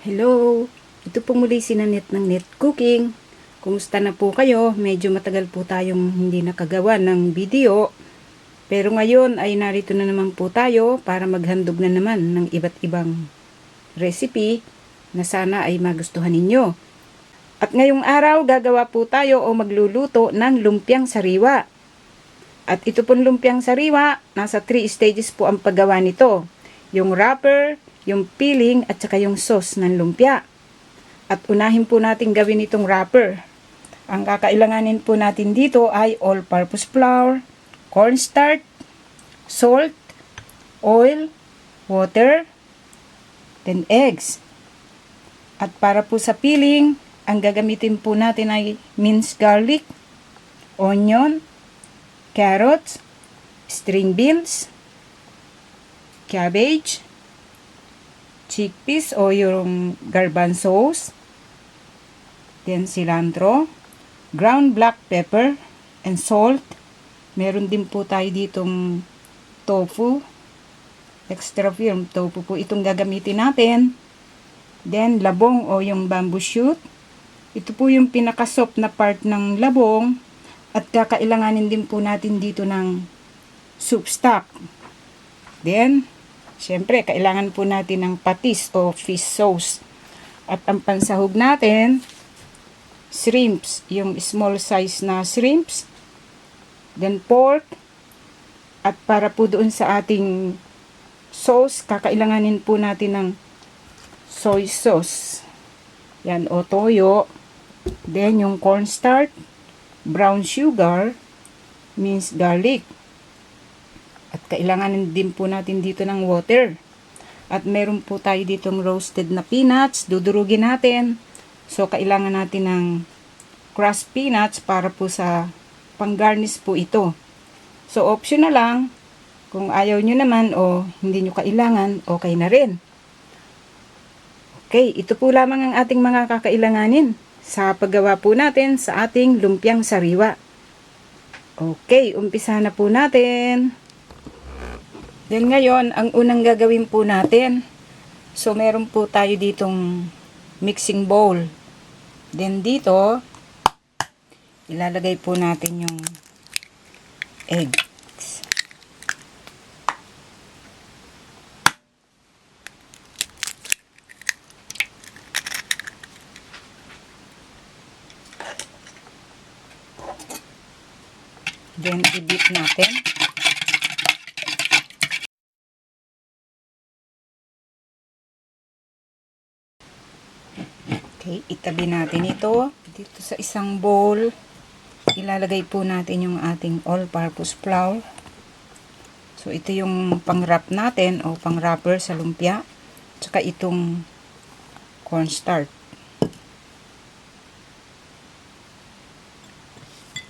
Hello! Ito po muli si Nanette ng Net Cooking. Kumusta na po kayo? Medyo matagal po tayong hindi nakagawa ng video. Pero ngayon ay narito na naman po tayo para maghandog na naman ng iba't ibang recipe na sana ay magustuhan ninyo. At ngayong araw gagawa po tayo o magluluto ng lumpiang sariwa. At ito pong lumpiang sariwa, nasa 3 stages po ang paggawa nito. Yung wrapper, yung peeling at saka yung sauce ng lumpia. At unahin po natin gawin itong wrapper. Ang kakailanganin po natin dito ay all-purpose flour, cornstarch, salt, oil, water, then eggs. At para po sa peeling, ang gagamitin po natin ay minced garlic, onion, carrots, string beans, cabbage, chickpeas o yung garbanzos, then cilantro, ground black pepper, and salt. Meron din po tayo ditong tofu, extra firm tofu po itong gagamitin natin. Then labong o yung bamboo shoot. Ito po yung pinaka-soft na part ng labong at kakailanganin din po natin dito ng soup stock. Then siyempre, kailangan po natin ng patis o fish sauce. At ang pansahog natin, shrimps, yung small size na shrimps. Then pork. At para po doon sa ating sauce, kakailanganin po natin ng soy sauce. Yan, o toyo. Then yung cornstarch, brown sugar, minced garlic. At kailangan din po natin dito ng water. At meron po tayo ditong roasted na peanuts. Dudurugin natin. So, kailangan natin ng crushed peanuts para po sa pang-garnish po ito. So, optional lang. Kung ayaw nyo naman o hindi nyo kailangan, okay na rin. Okay, ito po lamang ang ating mga kakailanganin sa paggawa po natin sa ating lumpiang sariwa. Okay, umpisa na po natin. Then ngayon, ang unang gagawin po natin, so meron po tayo ditong mixing bowl. Then dito, ilalagay po natin yung eggs. Then i-beat natin. Okay, itabi natin ito. Dito sa isang bowl, ilalagay po natin yung ating all-purpose flour. So, ito yung pang-wrap natin o pang-wrapper sa lumpia. Tsaka itong cornstarch.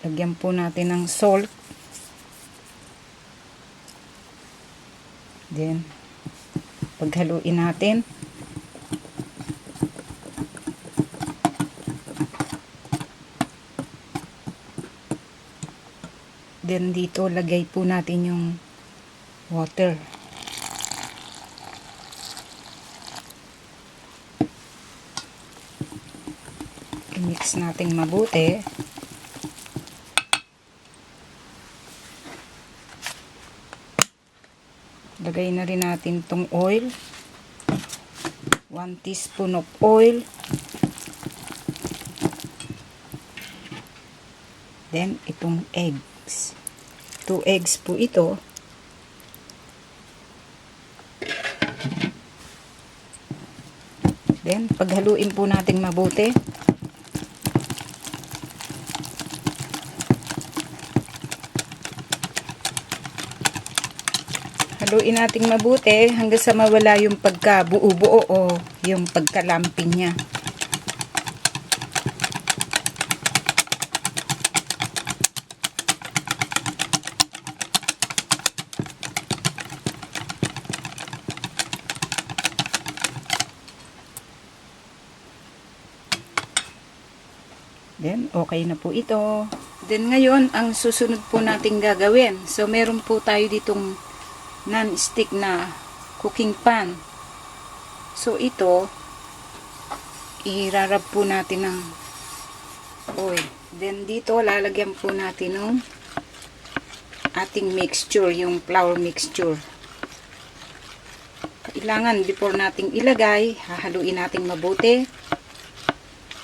Lagyan po natin ng salt. Then, paghaluin natin. Then dito lagay po natin yung water. I-mix natin mabuti. Lagay na rin natin tong oil. 1 teaspoon of oil. Then itong eggs. 2 eggs po ito. Then, paghaluin po natin mabuti. Haluin natin mabuti hanggang sa mawala yung pagka-buo-buo o yung pagka-lumpy niya. Then, okay na po ito. Then, ngayon, ang susunod po natin gagawin. So, meron po tayo ditong non-stick na cooking pan. So, ito, irarab po natin ng oil. Then dito lalagyan po natin ng ating mixture, yung flour mixture. Kailangan before nating ilagay, hahaluin natin mabuti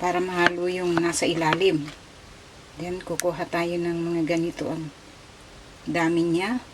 para mahalo yung nasa ilalim. Then kukuha tayo ng mga ganito, ang dami niya.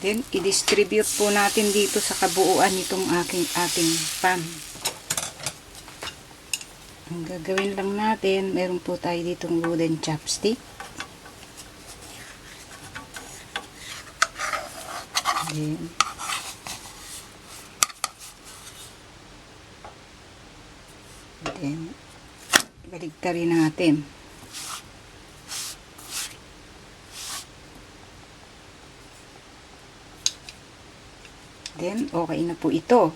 Then, i-distribute po natin dito sa kabuuan itong ating pan. Ang gagawin lang natin, meron po tayo ditong wooden chopstick. Then baligtarin natin. Then, okay na po ito.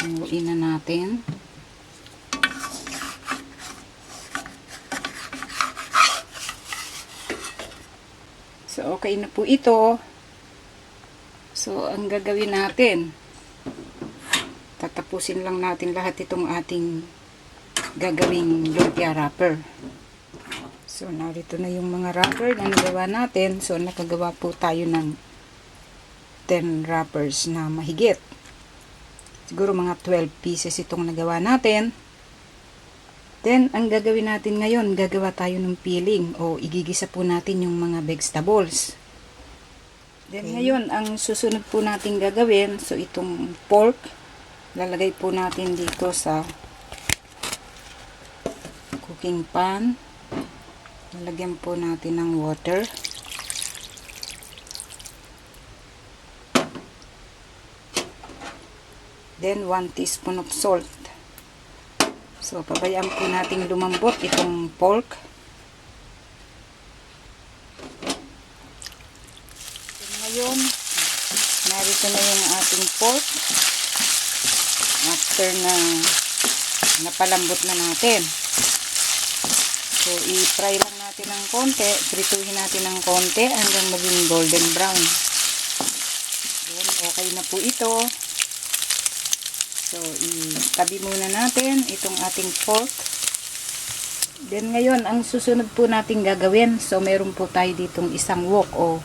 Hanguin na natin. So, okay na po ito. So, ang gagawin natin, tatapusin lang natin lahat itong ating gagawing lumpia wrapper. So, narito na yung mga wrapper na nagawa natin. So, nakagawa po tayo ng 10 wrappers na mahigit. Siguro mga 12 pieces itong nagawa natin. Then, ang gagawin natin ngayon, gagawa tayo ng peeling o igigisa po natin yung mga vegetables. Then, ngayon, ang susunod po natin gagawin, so itong pork, lalagay po natin dito sa cooking pan. Lalagyan po natin ng water. Then, 1 teaspoon of salt. So, pabayaan po natin lumambot itong pork. Then, ngayon, narito na yung ating pork. After na napalambot na natin. So, i-fry lang natin ng konti. Prituhin natin ng konti hanggang maging golden brown. Then, okay na po ito. So, itabi muna natin itong ating pork. Then, ngayon, ang susunod po natin gagawin. So, meron po tayo ditong isang wok o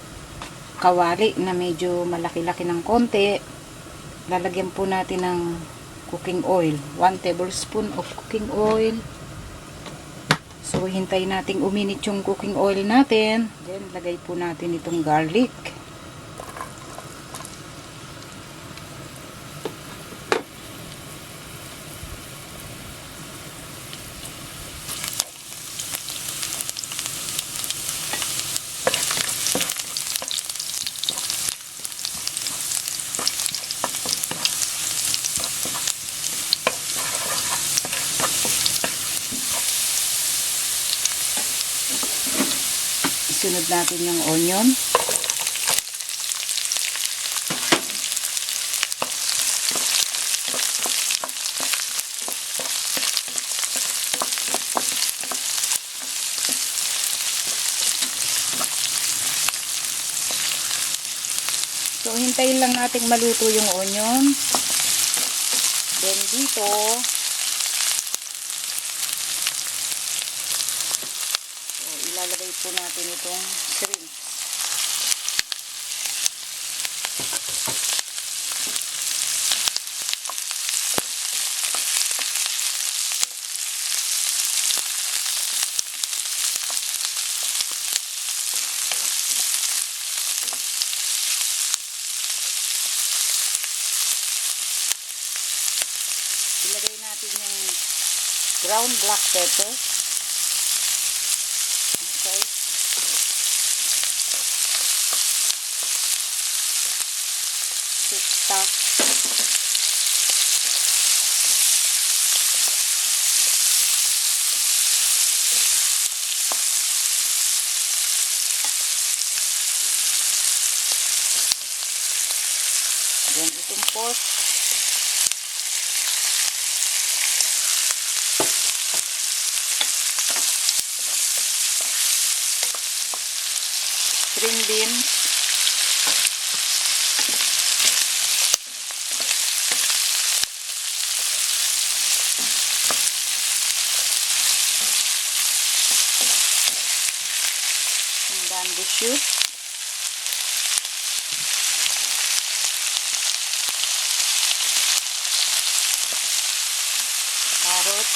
kawali na medyo malaki-laki ng konti. Lalagyan po natin ng cooking oil. 1 tablespoon of cooking oil. So, hintayin natin uminit yung cooking oil natin. Then, lagay po natin itong garlic. Sunod natin yung onion. So, hintayin lang natin maluto yung onion. Then, dito, ilalagay po natin itong shrimp. Ilagay natin yung ground black pepper. Okay. Stock. Then itong pork. green beans, yung bamboo shoot, carrot,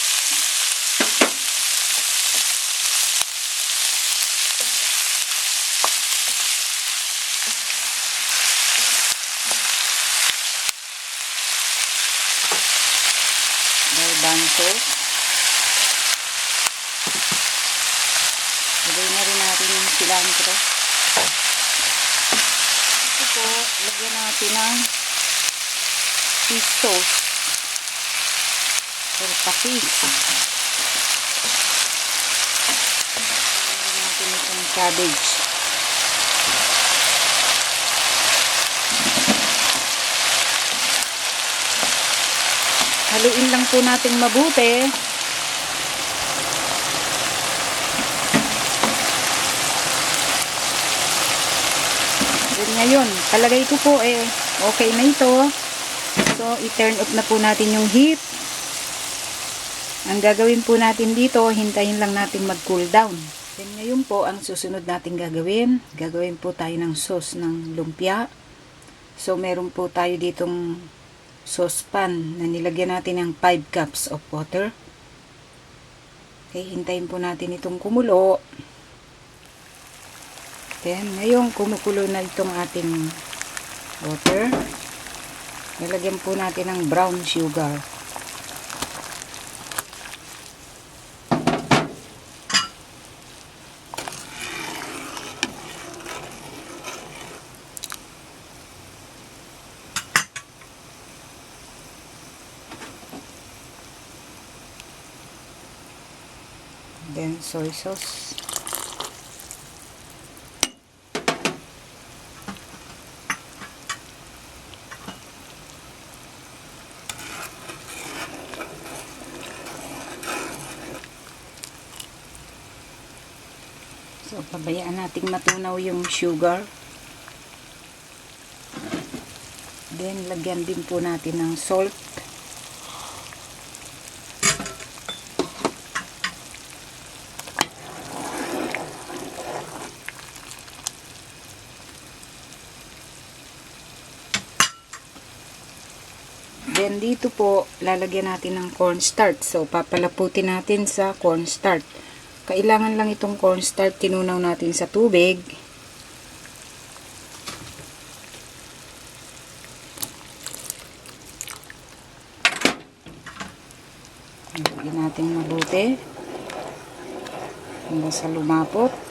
garbanzo. Lagay na rin natin yung cilantro. Ito po, lagyan natin ng fish sauce or patis. Lagyan natin itong cabbage. Haluin lang po natin mabuti. Then ngayon, palagay ko po okay na ito. So, i-turn off na po natin yung heat. Ang gagawin po natin dito, hintayin lang natin mag-cool down. Then ngayon po, ang susunod natin gagawin po tayo ng sauce ng lumpia. So, meron po tayo ditong saucepan na nilagyan natin ng 5 cups of water. Okay, hintayin po natin itong kumulo. Then, ngayong kumukulo na itong ating water, nilagyan po natin ng brown sugar. Then, soy sauce. So, pabayaan nating matunaw yung sugar. Then, lagyan din po natin ng salt. Then, dito po, lalagyan natin ng cornstarch. So, papalaputin natin sa cornstarch. Kailangan lang itong cornstarch, tinunaw natin sa tubig. Lagyan natin mabuti. Hanggang sa lumapot.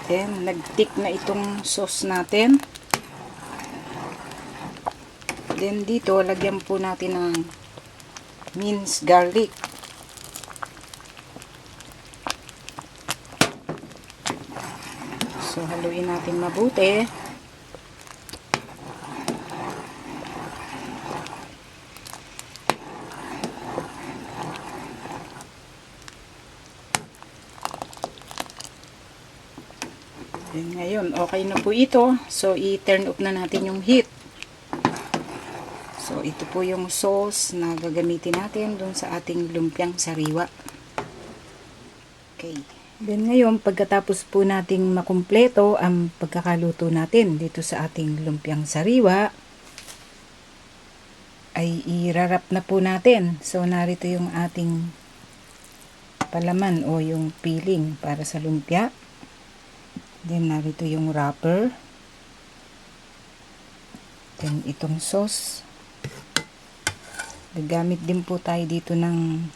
Then, nagtik na itong sauce natin. Then, dito, lagyan po natin ng minced garlic. So, haluin natin mabuti. Then, ngayon, okay na po ito. So, i-turn off na natin yung heat. So, ito po yung sauce na gagamitin natin dun sa ating lumpiang sariwa. Okay. Then, ngayon, pagkatapos po nating makumpleto ang pagkakaluto natin dito sa ating lumpiang sariwa, ay irarap na po natin. So, narito yung ating palaman o yung filling para sa lumpia. Then, narito yung wrapper. Then, itong sauce. Gagamit din po tayo dito ng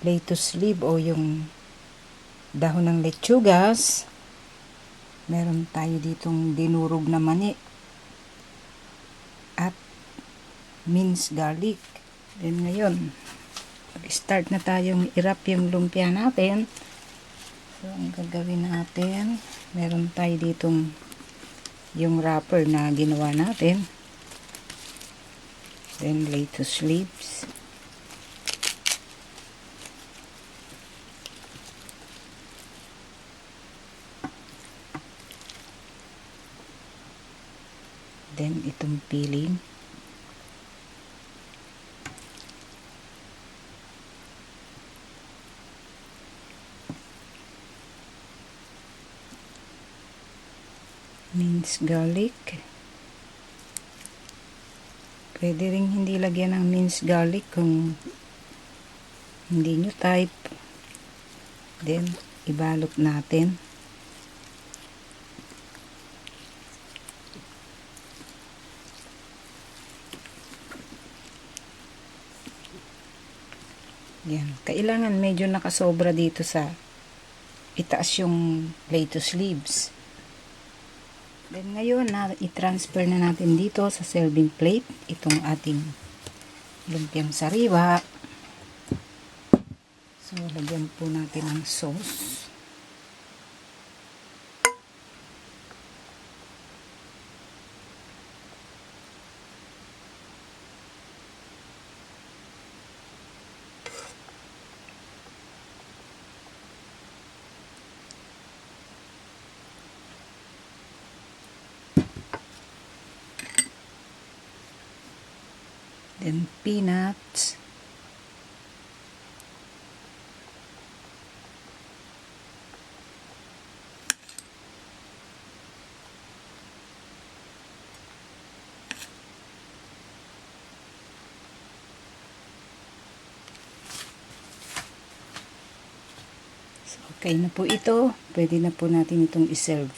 lettuce leaf o yung dahon ng lechugas. Meron tayo ditong dinurog na mani. At minced garlic. Then, ngayon, mag-start na tayong i-wrap yung lumpia natin. So, ang gagawin natin, meron tayo ditong yung wrapper na ginawa natin. Then lettuce leaves. Then itong peeling. Minced garlic. Pwede rin hindi lagyan ng minced garlic kung hindi nyo type. Then, ibalot natin. Yan. Kailangan medyo nakasobra dito sa itaas yung lettuce leaves. Then ngayon, i-transfer na natin dito sa serving plate itong ating lumpiang sariwa. So, lagyan po natin ng sauce. Then peanuts. So, okay na po ito. Pwede na po natin itong iserve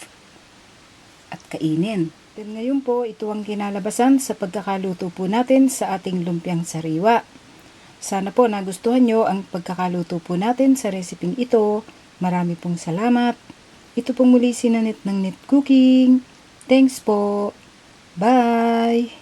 at kainin. Then ngayon po, ito ang kinalabasan sa pagkakaluto po natin sa ating lumpiang sariwa. Sana po nagustuhan nyo ang pagkakaluto po natin sa reseping ito. Marami pong salamat. Ito pong muli si Nanette ng Net Cooking. Thanks po. Bye!